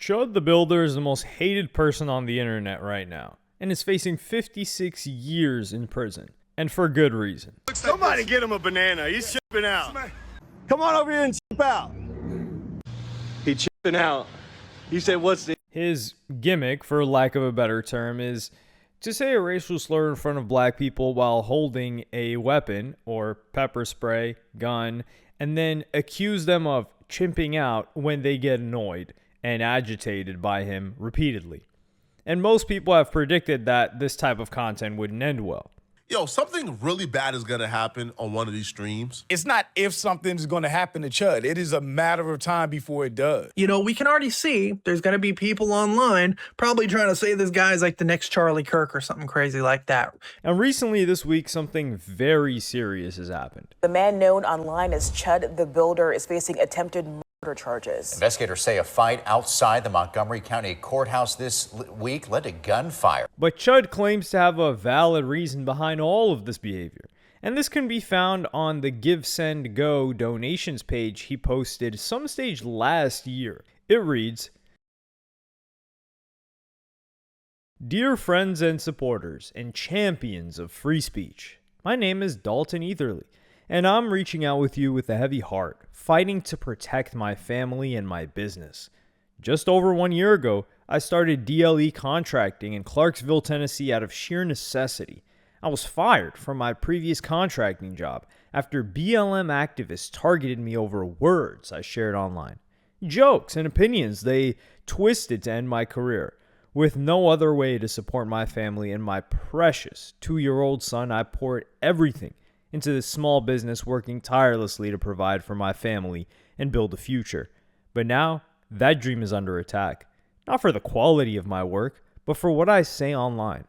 Chud the Builder is the most hated person on the internet right now, and is facing 56 years in prison, and for good reason. Somebody get him a banana. He's chipping out. Come on over here and chip out. He chipping out. You said what's the... His gimmick, for lack of a better term, is to say a racial slur in front of black people while holding a weapon or pepper spray, gun, and then accuse them of chimping out when they get annoyed and agitated by him repeatedly. And most people have predicted that this type of content wouldn't end well. Yo, something really bad is going to happen on one of these streams. It's not if something's going to happen to Chud. It is a matter of time before it does. You know, we can already see there's going to be people online probably trying to say this guy's like the next Charlie Kirk or something crazy like that. And recently this week, something very serious has happened. The man known online as Chud the Builder is facing attempted murder charges. Investigators say a fight outside the Montgomery County courthouse this week led to gunfire. But Chud claims to have a valid reason behind all of this behavior. And this can be found on the Give Send Go donations page he posted some stage last year. It reads, "Dear friends and supporters and champions of free speech, my name is Dalton Etherly, and I'm reaching out with you with a heavy heart, fighting to protect my family and my business. Just over 1 year ago, I started DLE contracting in Clarksville, Tennessee out of sheer necessity. I was fired from my previous contracting job after BLM activists targeted me over words I shared online. Jokes and opinions they twisted to end my career. With no other way to support my family and my precious 2-year-old son, I poured everything into this small business, working tirelessly to provide for my family and build a future. But now, that dream is under attack. Not for the quality of my work, but for what I say online.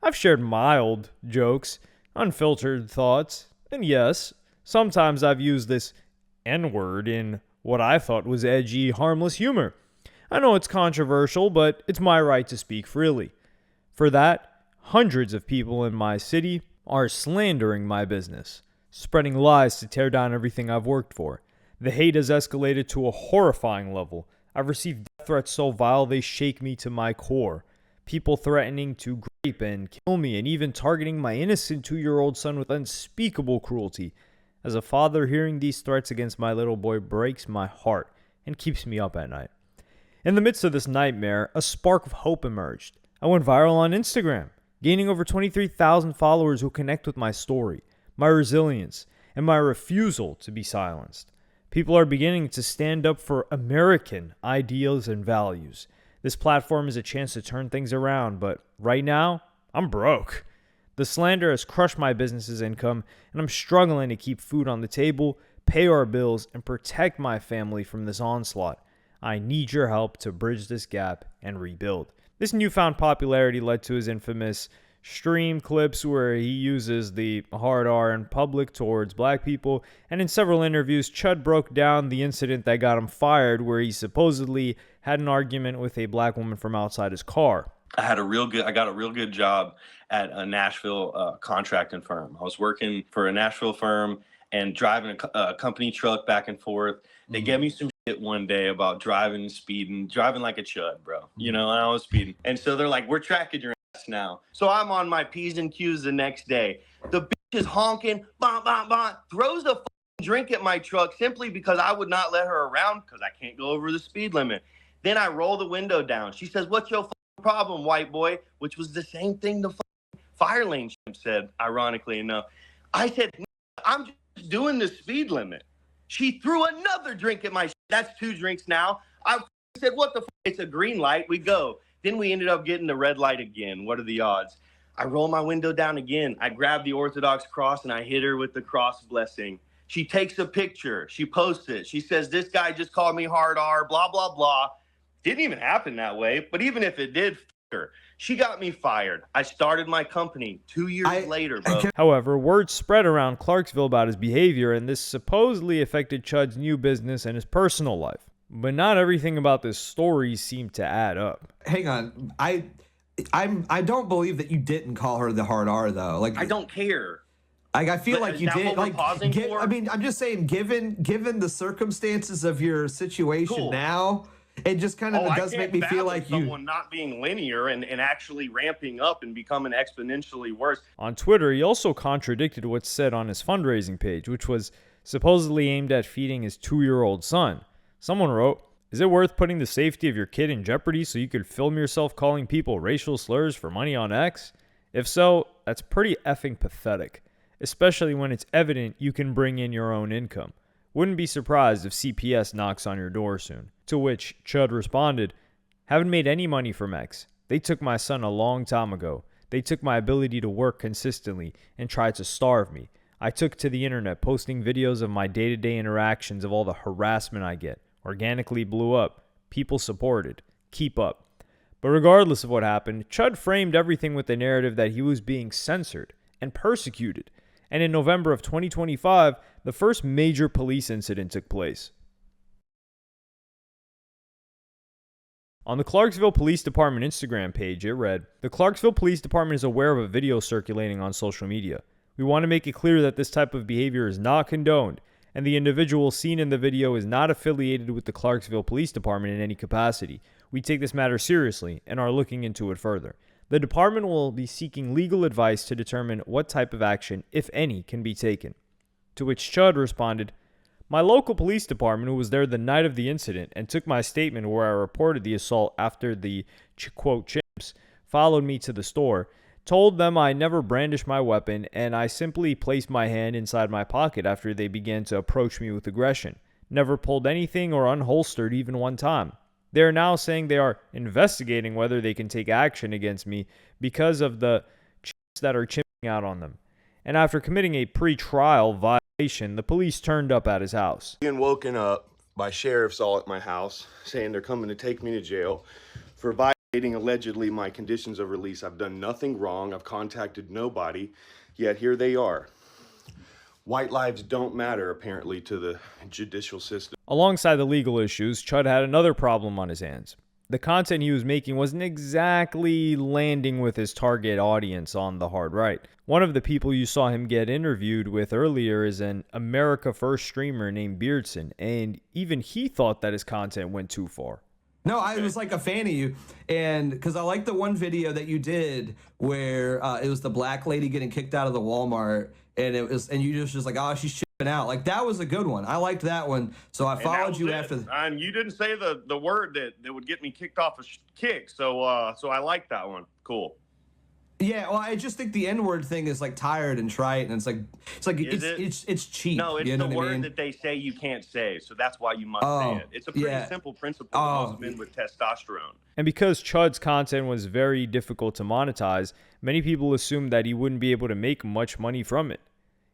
I've shared mild jokes, unfiltered thoughts, and yes, sometimes I've used this N-word in what I thought was edgy, harmless humor. I know it's controversial, but it's my right to speak freely. For that, hundreds of people in my city are slandering my business, spreading lies to tear down everything I've worked for. The hate has escalated to a horrifying level. I've received death threats so vile they shake me to my core. People threatening to rape and kill me, and even targeting my innocent 2-year-old son with unspeakable cruelty. As a father, hearing these threats against my little boy breaks my heart and keeps me up at night. In the midst of this nightmare, a spark of hope emerged. I went viral on Instagram, gaining over 23,000 followers who connect with my story, my resilience, and my refusal to be silenced. People are beginning to stand up for American ideals and values. This platform is a chance to turn things around, but right now, I'm broke. The slander has crushed my business's income, and I'm struggling to keep food on the table, pay our bills, and protect my family from this onslaught. I need your help to bridge this gap and rebuild. This newfound popularity led to his infamous stream clips where he uses the hard R in public towards black people, and in several interviews, Chud broke down the incident that got him fired where he supposedly had an argument with a black woman from outside his car. I got a real good job at a Nashville contracting firm. I was working for a Nashville firm and driving a company truck back and forth. They gave me some shit one day about driving like a chud, bro. You know, and I was speeding. And so they're like, we're tracking your ass now. So I'm on my P's and Q's the next day. The bitch is honking, bah, bah, bah, throws a drink at my truck simply because I would not let her around because I can't go over the speed limit. Then I roll the window down. She says, what's your problem, white boy? Which was the same thing the fire lane said, ironically enough. I said, I'm just doing the speed limit. She threw another drink at my That's 2 drinks now. I said, what the It's a green light. We go. Then we ended up getting the red light again. What are the odds? I roll my window down again. I grab the Orthodox cross and I hit her with the cross blessing. She takes a picture. She posts it. She says, this guy just called me hard R, blah, blah, blah. Didn't even happen that way. But even if it did, her. She got me fired. I started my company 2 years later, bro. However, word spread around Clarksville about his behavior, and this supposedly affected Chud's new business and his personal life. But not everything about this story seemed to add up. Hang on. I don't believe that you didn't call her the hard R, though. Like, I don't care. I feel like you did. Like, I mean, I'm just saying, given the circumstances of your situation now, it just kind of does make me feel like someone not being linear and actually ramping up and becoming exponentially worse. On Twitter, he also contradicted what's said on his fundraising page, which was supposedly aimed at feeding his 2-year-old son. Someone wrote, "Is it worth putting the safety of your kid in jeopardy so you could film yourself calling people racial slurs for money on X? If so, that's pretty effing pathetic, especially when it's evident you can bring in your own income. Wouldn't be surprised if CPS knocks on your door soon." To which Chud responded, "Haven't made any money from X. They took my son a long time ago. They took my ability to work consistently and tried to starve me. I took to the internet posting videos of my day-to-day interactions of all the harassment I get. Organically blew up. People supported. Keep up." But regardless of what happened, Chud framed everything with the narrative that he was being censored and persecuted. And in November of 2025, the first major police incident took place. On the Clarksville Police Department Instagram page, it read, "The Clarksville Police Department is aware of a video circulating on social media. We want to make it clear that this type of behavior is not condoned, and the individual seen in the video is not affiliated with the Clarksville Police Department in any capacity. We take this matter seriously and are looking into it further. The department will be seeking legal advice to determine what type of action, if any, can be taken." To which Chud responded, "My local police department, who was there the night of the incident and took my statement where I reported the assault after the, quote, chimps followed me to the store, told them I never brandished my weapon and I simply placed my hand inside my pocket after they began to approach me with aggression. Never pulled anything or unholstered even one time. They are now saying they are investigating whether they can take action against me because of the chimps that are chimping out on them. And after committing a pre-trial violation, the police turned up at his house." Being woken up by sheriffs all at my house saying they're coming to take me to jail for violating allegedly my conditions of release. I've done nothing wrong. I've contacted nobody, yet here they are. White lives don't matter, apparently, to the judicial system. Alongside the legal issues, Chud had another problem on his hands. The content he was making wasn't exactly landing with his target audience on the hard right. One of the people you saw him get interviewed with earlier is an America First streamer named Beardson, and even he thought that his content went too far. No, I was like a fan of you, and because I like the one video that you did where it was the black lady getting kicked out of the Walmart, and you just like, oh, she's shipping out. Like, that was a good one. I liked that one, so I followed you after. And you didn't say the word that would get me kicked off a kick, so I like that one. Cool. Yeah, well, I just think the N-word thing is like tired and trite, and it's cheap. No, it's you know the what I word mean? that they say you can't say, so that's why you must say it. It's a pretty simple principle to most men with testosterone. And because Chud's content was very difficult to monetize, many people assumed that he wouldn't be able to make much money from it.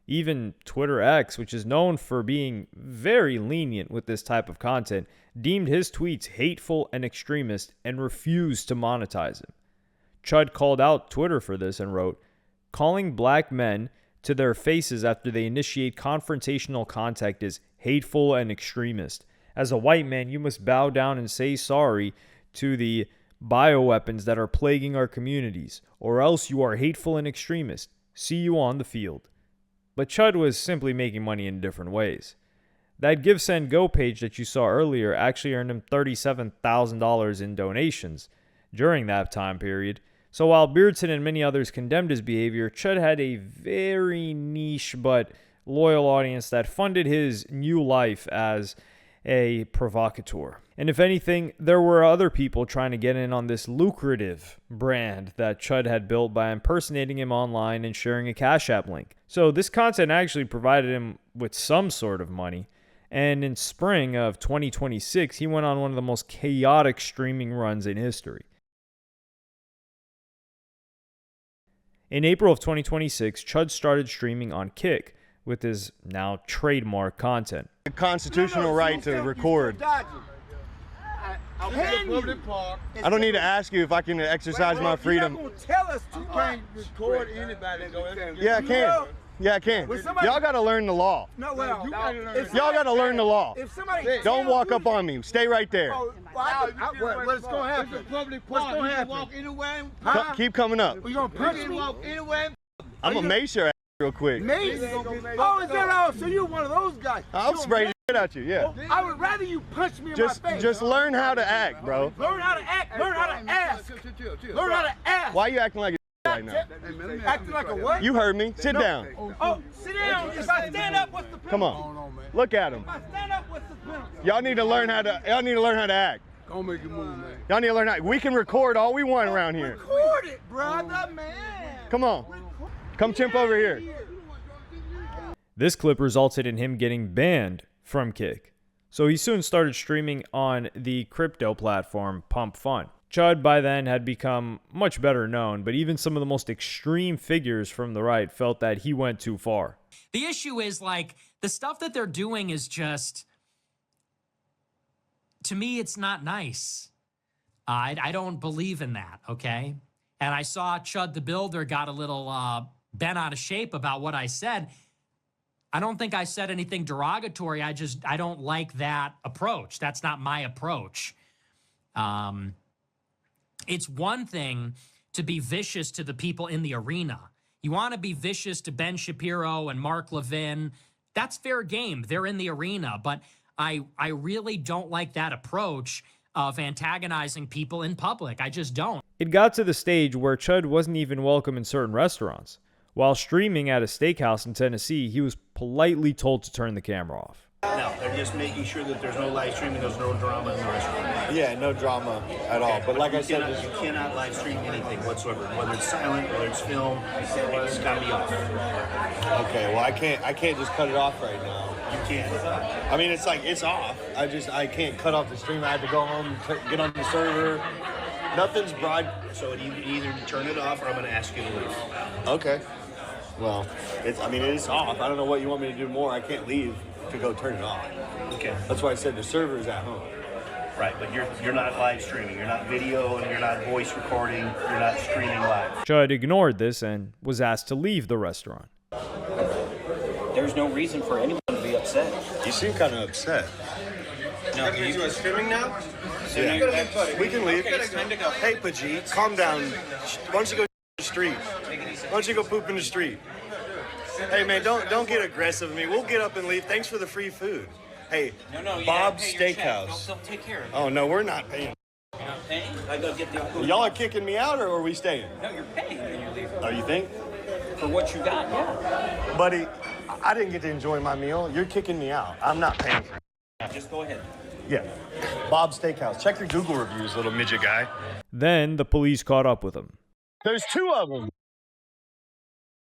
Even Twitter X, which is known for being very lenient with this type of content, deemed his tweets hateful and extremist and refused to monetize him. Chud called out Twitter for this and wrote, "Calling black men to their faces after they initiate confrontational contact is hateful and extremist. As a white man, you must bow down and say sorry to the bioweapons that are plaguing our communities, or else you are hateful and extremist. See you on the field." But Chud was simply making money in different ways. That Give, Send, Go page that you saw earlier actually earned him $37,000 in donations during that time period. So while Beardson and many others condemned his behavior, Chud had a very niche but loyal audience that funded his new life as a provocateur. And if anything, there were other people trying to get in on this lucrative brand that Chud had built by impersonating him online and sharing a Cash App link. So this content actually provided him with some sort of money. And in spring of 2026, he went on one of the most chaotic streaming runs in history. In April of 2026, Chud started streaming on Kick with his now trademark content. The constitutional right to record. I don't need to ask you if I can exercise my freedom. You're not gonna tell us to can't record anybody. Yeah, I can. Yeah, I can. Y'all got to learn the law. No, well, Y'all got to learn the law. If somebody Don't walk up on me. Stay right there. What's going to happen? It's a public park. What's going to happen? Walk anywhere. Keep coming up. We're going to punch me. Walk anywhere. I'm going to make sure. real quick. Me? Oh, is that all? So you're one of those guys. I'll spray the shit out you, yeah. I would rather you punch me in my face. Just learn how to act, bro. Learn how to act. Learn how to ask. Learn how to ask. Why are you acting like a right now? Acting like a what? You heard me. Sit down. Oh, sit down. If I stand up, what's the penalty? Come on. Look at him. If I stand up, what's the penalty? Y'all need to learn how to act. Don't make a move, man. Y'all need to learn how. We can record all we want around here. Record it, brother, man. Come on. Come chimp over here. This clip resulted in him getting banned from Kick, so he soon started streaming on the crypto platform Pump Fun. Chud by then had become much better known, but even some of the most extreme figures from the right felt that he went too far. The issue is, like, the stuff that they're doing is just, to me, it's not nice. I don't believe in that, okay? And I saw Chud the Builder got a little bent out of shape about what I said. I don't think I said anything derogatory. I don't like that approach. That's not my approach. It's one thing to be vicious to the people in the arena. You want to be vicious to Ben Shapiro and Mark Levin. That's fair game. They're in the arena. But I really don't like that approach of antagonizing people in public. I just don't. It got to the stage where Chud wasn't even welcome in certain restaurants. While streaming at a steakhouse in Tennessee, he was politely told to turn the camera off. No, they're just making sure that there's no live streaming, there's no drama in the restaurant. Yeah, no drama at all. But like I said, you cannot live stream anything whatsoever. Whether it's silent, whether it's film, it's got to be off. okay, well I can't just cut it off right now. You can't. I mean, it's like it's off. I can't cut off the stream. I have to go home, get on the server. Nothing's broad. So you either turn it off or I'm going to ask you to leave. Okay. Well, it is off. I don't know what you want me to do more. I can't leave to go turn it off. Okay. That's why I said the server's at home. Right, but you're not live streaming. You're not video and you're not voice recording. You're not streaming live. Chud ignored this and was asked to leave the restaurant. There's no reason for anyone to be upset. You seem kind of upset. No, you are streaming now? So Yeah. We can leave. Okay, it's time to go. Hey, Pajit, calm down. Why don't you go to the street? Why don't you go poop in the street? Hey, man, don't get aggressive with me. We'll get up and leave. Thanks for the free food. Hey, No, you Bob's gotta pay your check. Steakhouse. They'll take care of it. Oh, no, we're not paying. You're not paying? I go get the... Y'all are kicking me out, or are we staying? No, you're paying when you leave. Oh, you think? For what you got, yeah. Buddy, I didn't get to enjoy my meal. You're kicking me out. I'm not paying for it. Yeah, just go ahead. Yeah. Bob's Steakhouse. Check your Google reviews, little midget guy. Then the police caught up with him. There's two of them.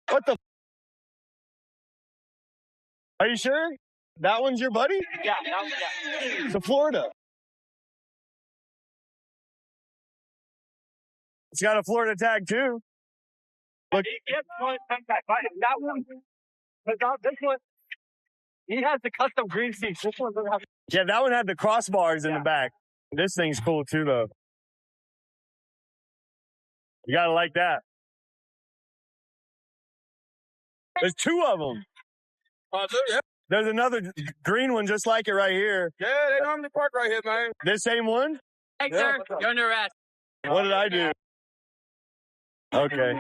What the? Are you sure? That one's your buddy? Yeah, yeah. It's a Florida. It's got a Florida tag, too. Look. That one, this one, he has the custom green seats. This one doesn't have. Yeah, that one had the crossbars in the back. This thing's cool, too, though. You gotta like that. There's two of them. There's another green one just like it right here. Yeah, they normally park right here, man. This same one? Hey, sir, you're under arrest. What did I do? Okay.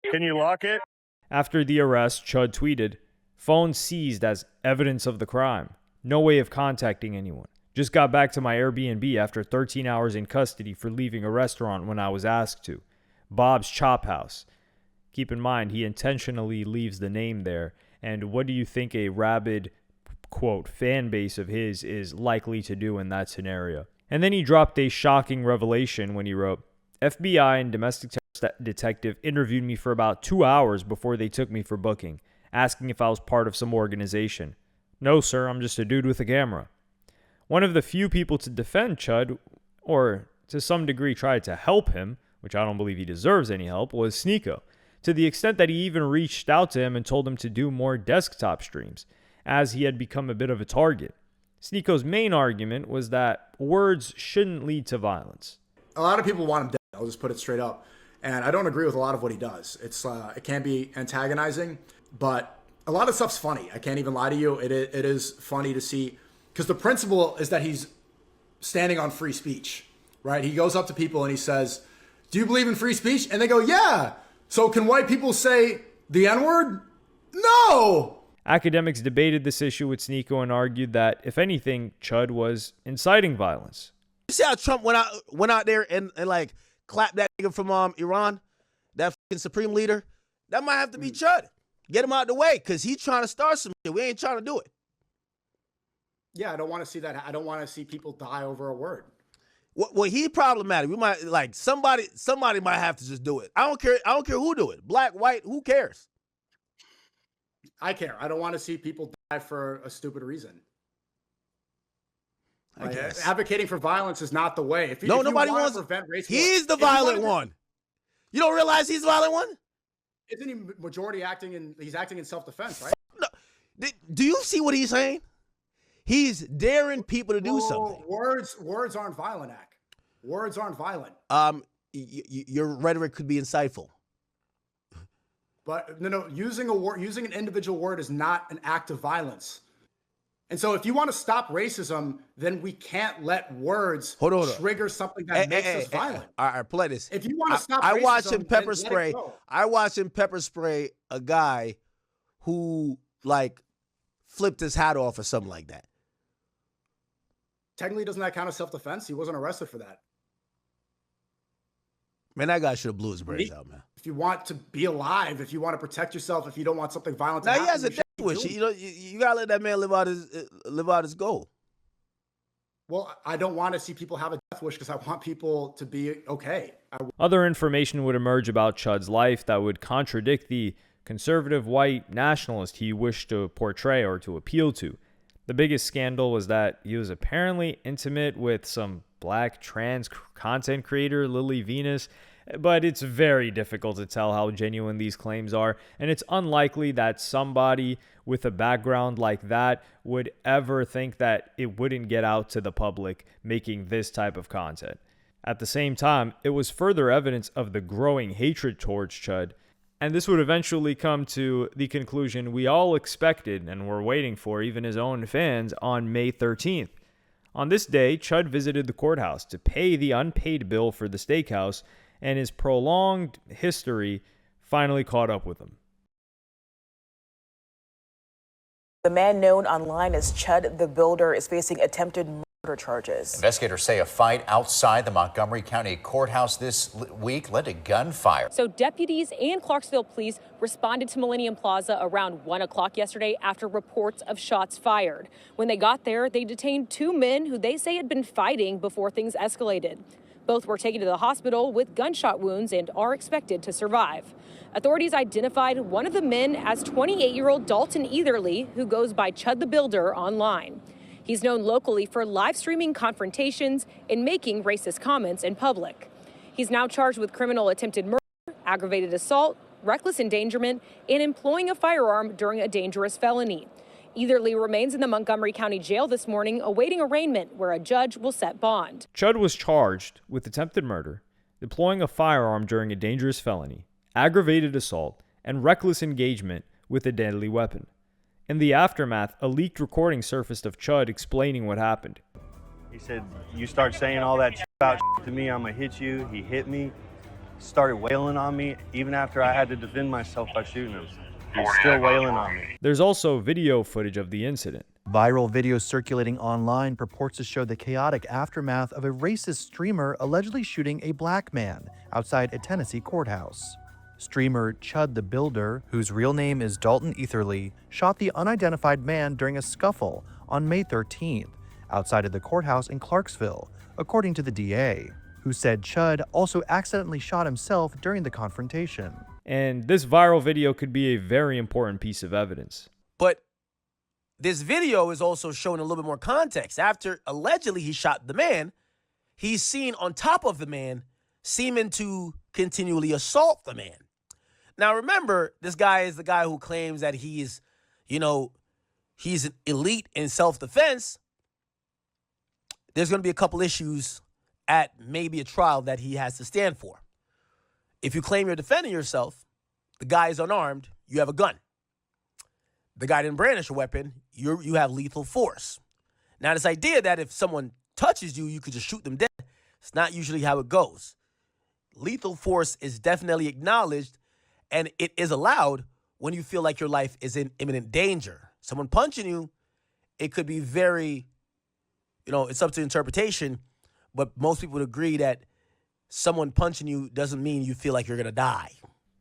Can you lock it? After the arrest, Chud tweeted, "Phone seized as evidence of the crime. No way of contacting anyone. Just got back to my Airbnb after 13 hours in custody for leaving a restaurant when I was asked to. Bob's Chop House." Keep in mind, he intentionally leaves the name there. And what do you think a rabid, quote, fan base of his is likely to do in that scenario? And then he dropped a shocking revelation when he wrote, "FBI and domestic detective interviewed me for about 2 hours before they took me for booking, asking if I was part of some organization. No, sir, I'm just a dude with a camera." One of the few people to defend Chud, or to some degree try to help him, which I don't believe he deserves any help, was Sneeko, to the extent that he even reached out to him and told him to do more desktop streams, as he had become a bit of a target. Sneeko's main argument was that words shouldn't lead to violence. A lot of people want him dead. I'll just put it straight up. And I don't agree with a lot of what he does. It can be antagonizing, but a lot of stuff's funny. I can't even lie to you. It is funny to see, because the principle is that he's standing on free speech, right? He goes up to people and he says, "Do you believe in free speech?" And they go, "Yeah." So can white people say The N-word? No! Academics debated this issue with Sneeko and argued that, if anything, Chud was inciting violence. You see how Trump went out there and like clapped that nigga from Iran, that fucking supreme leader? That might have to be Chud. Get him out the way, because he's trying to start some shit. We ain't trying to do it. Yeah, I don't want to see that. I don't want to see people die over a word. Well, he's problematic. We might like somebody might have to just do it. I don't care who do it. Black, white, who cares? I care. I don't want to see people die for a stupid reason. I guess advocating for violence is not the way. If nobody wants to prevent race, he's the violent one. You don't realize he's the violent one? Isn't he majority acting in? He's acting in self-defense, right? No. Do you see what he's saying? He's daring people to do something. Words aren't violent, Ack. Words aren't violent. Your rhetoric could be insightful. But no, using an individual word is not an act of violence. And so if you want to stop racism, then we can't let words trigger something that makes us violent. All right, play this. If you want to stop racism, I watched him pepper then spray. I watched him pepper spray a guy who like flipped his hat off or something like that. Technically, doesn't that count as self-defense? He wasn't arrested for that. Man, that guy should have blew his brains out, man. If you want to be alive, if you want to protect yourself, if you don't want something violent to now happen, he has a death wish. You gotta let that man live out his goal. Well, I don't want to see people have a death wish because I want people to be okay. Other information would emerge about Chud's life that would contradict the conservative white nationalist he wished to portray or to appeal to. The biggest scandal was that he was apparently intimate with some black trans content creator, Lily Venus, but it's very difficult to tell how genuine these claims are, and it's unlikely that somebody with a background like that would ever think that it wouldn't get out to the public making this type of content. At the same time, it was further evidence of the growing hatred towards Chud, and this would eventually come to the conclusion we all expected and were waiting for, even his own fans, on May 13th. On this day, Chud visited the courthouse to pay the unpaid bill for the steakhouse, and his prolonged history finally caught up with him. The man known online as Chud the Builder is facing attempted murder charges. Investigators say a fight outside the Montgomery County courthouse this week led to gunfire. So deputies and Clarksville police responded to Millennium Plaza around 1 o'clock yesterday after reports of shots fired. When they got there, they detained two men who they say had been fighting before things escalated. Both were taken to the hospital with gunshot wounds and are expected to survive. Authorities identified one of the men as 28-year-old Dalton Etherly, who goes by Chud the Builder online. He's known locally for live streaming confrontations and making racist comments in public. He's now charged with criminal attempted murder, aggravated assault, reckless endangerment, and employing a firearm during a dangerous felony. Etherly remains in the Montgomery County Jail this morning awaiting arraignment where a judge will set bond. Chud was charged with attempted murder, deploying a firearm during a dangerous felony, aggravated assault, and reckless engagement with a deadly weapon. In the aftermath, a leaked recording surfaced of Chud explaining what happened. He said, "You start saying all that about to me, I'm gonna hit you." He hit me, started wailing on me, even after I had to defend myself by shooting him. He's still wailing on me. There's also video footage of the incident. Viral video circulating online purports to show the chaotic aftermath of a racist streamer allegedly shooting a black man outside a Tennessee courthouse. Streamer Chud the Builder, whose real name is Dalton Etherly, shot the unidentified man during a scuffle on May 13th outside of the courthouse in Clarksville, according to the DA, who said Chud also accidentally shot himself during the confrontation. And this viral video could be a very important piece of evidence. But this video is also showing a little bit more context. After allegedly he shot the man, he's seen on top of the man, seeming to continually assault the man. Now, remember, this guy is the guy who claims that he is, he's an elite in self-defense. There's going to be a couple issues at maybe a trial that he has to stand for. If you claim you're defending yourself, the guy is unarmed, you have a gun. The guy didn't brandish a weapon, you have lethal force. Now, this idea that if someone touches you, you could just shoot them dead, it's not usually how it goes. Lethal force is definitely acknowledged, and it is allowed when you feel like your life is in imminent danger. Someone punching you, it could be very, it's up to interpretation, but most people would agree that someone punching you doesn't mean you feel like you're going to die.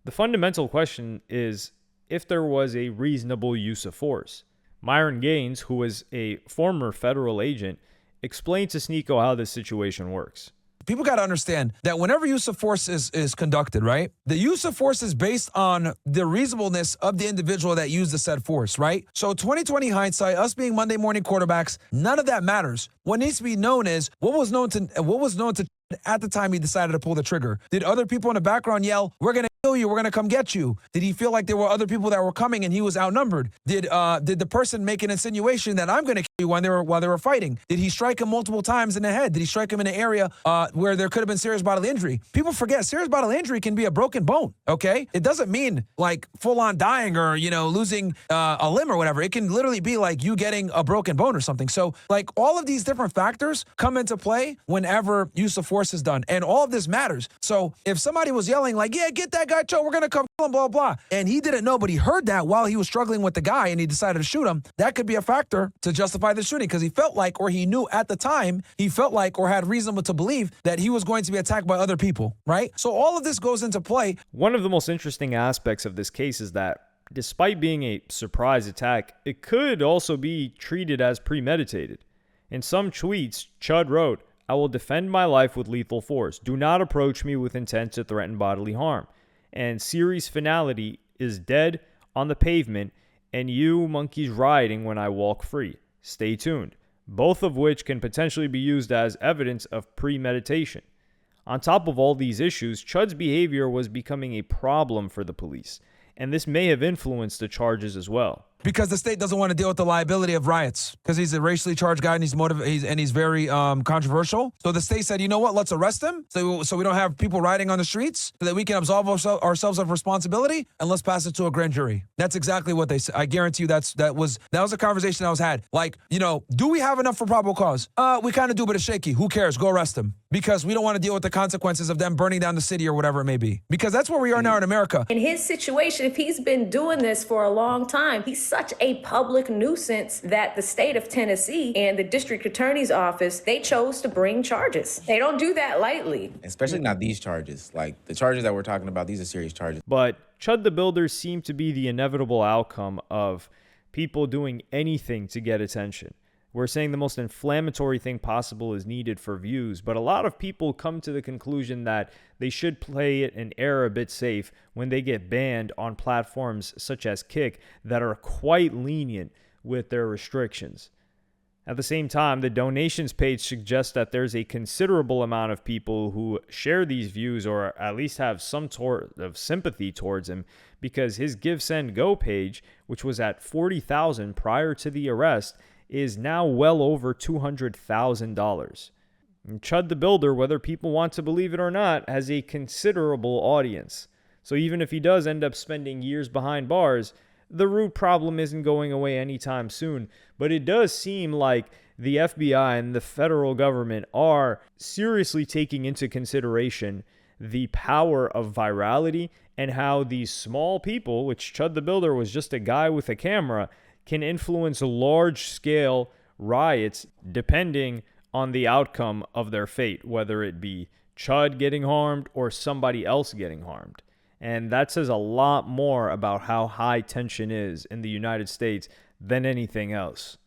The fundamental question is if there was a reasonable use of force. Myron Gaines, who was a former federal agent, explained to Sneeko how this situation works. People got to understand that whenever use of force is conducted, right? The use of force is based on the reasonableness of the individual that used the said force, right? So 2020 hindsight, us being Monday morning quarterbacks, none of that matters. What needs to be known is what was known to at the time he decided to pull the trigger. Did other people in the background yell, "We're going to kill you, we're going to come get you"? Did he feel like there were other people that were coming and he was outnumbered? Did the person make an insinuation that I'm going to kill you while they were fighting? Did he strike him multiple times in the head? Did he strike him in an area where there could have been serious bodily injury? People forget serious bodily injury can be a broken bone, okay? It doesn't mean like full-on dying or, losing a limb or whatever. It can literally be like you getting a broken bone or something. So like all of these different factors come into play whenever use of force is done. And all of this matters. So if somebody was yelling like, "Yeah, get that guy, Joe, we're going to come kill him, blah, blah," and he didn't know, but he heard that while he was struggling with the guy and he decided to shoot him, that could be a factor to justify the shooting because he felt like, or he knew at the time, he felt like or had reason to believe that he was going to be attacked by other people, right? So all of this goes into play. One of the most interesting aspects of this case is that despite being a surprise attack, it could also be treated as premeditated. In some tweets, Chud wrote, "I will defend my life with lethal force. Do not approach me with intent to threaten bodily harm." And series finality is dead on the pavement and you monkeys riding when I walk free. Stay tuned. Both of which can potentially be used as evidence of premeditation. On top of all these issues, Chud's behavior was becoming a problem for the police, and this may have influenced the charges as well. Because the state doesn't want to deal with the liability of riots because he's a racially charged guy and he's very controversial. So the state said, you know what, let's arrest him so we don't have people rioting on the streets so that we can absolve ourselves of responsibility and let's pass it to a grand jury. That's exactly what they said. I guarantee you that was a conversation that was had. Like, do we have enough for probable cause? We kind of do, but it's shaky. Who cares? Go arrest him. Because we don't want to deal with the consequences of them burning down the city or whatever it may be. Because that's where we are now in America. In his situation, if he's been doing this for a long time, he's such a public nuisance that the state of Tennessee and the district attorney's office, they chose to bring charges. They don't do that lightly. Especially not these charges. Like the charges that we're talking about, these are serious charges. But Chud the Builder seemed to be the inevitable outcome of people doing anything to get attention. We're saying the most inflammatory thing possible is needed for views, but a lot of people come to the conclusion that they should play it and err a bit safe when they get banned on platforms such as Kick that are quite lenient with their restrictions. At the same time, the donations page suggests that there's a considerable amount of people who share these views or at least have some sort of sympathy towards him because his Give, Send, Go page, which was at 40,000 prior to the arrest, is now well over $200,000. Chud the Builder, whether people want to believe it or not, has a considerable audience. So even if he does end up spending years behind bars, the root problem isn't going away anytime soon. But it does seem like the FBI and the federal government are seriously taking into consideration the power of virality and how these small people, which Chud the Builder was just a guy with a camera, can influence large-scale riots depending on the outcome of their fate, whether it be Chud getting harmed or somebody else getting harmed. And that says a lot more about how high tension is in the United States than anything else.